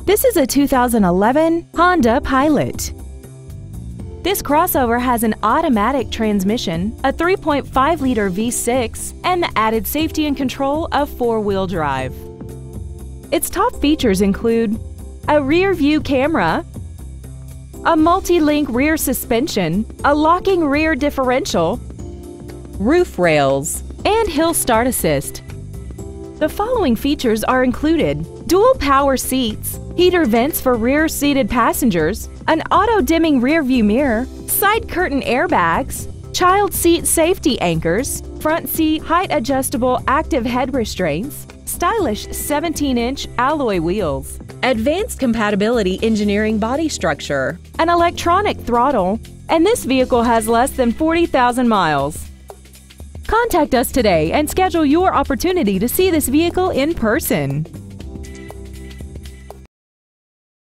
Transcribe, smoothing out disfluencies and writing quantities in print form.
This is a 2011 Honda Pilot. This crossover has an automatic transmission, a 3.5-liter V6, and the added safety and control of four-wheel drive. Its top features include a rear-view camera, a multi-link rear suspension, a locking rear differential, roof rails, and hill start assist. The following features are included: dual power seats, heater vents for rear-seated passengers, an auto-dimming rear-view mirror, side curtain airbags, child seat safety anchors, front seat height-adjustable active head restraints, stylish 17-inch alloy wheels, advanced compatibility engineering body structure, an electronic throttle, and this vehicle has less than 40,000 miles. Contact us today and schedule your opportunity to see this vehicle in person.